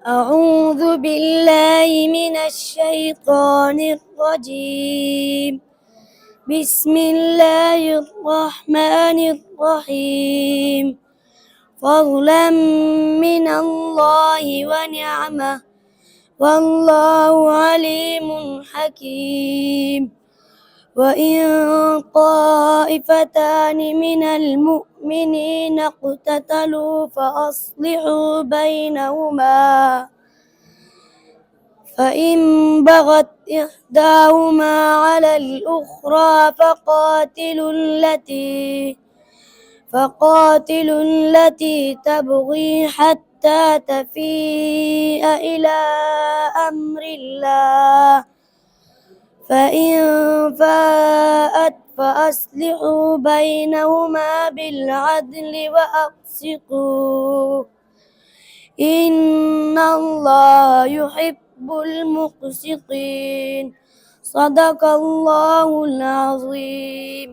أعوذ بالله من الشيطان الرجيم. بسم الله الرحمن الرحيم. فضلا من الله ونعمة والله عليم حكيم. وإن طائفتان من المؤمنين اقتتلوا فأصلحوا بينهما، فإن بغت إحداهما على الأخرى فقاتلوا التي تبغي حتى تفيء إلى أمر الله، فإن فاءت فأصلحوا بينهما بالعدل وأقسطوا، إن الله يحب المقسطين. صدق الله العظيم.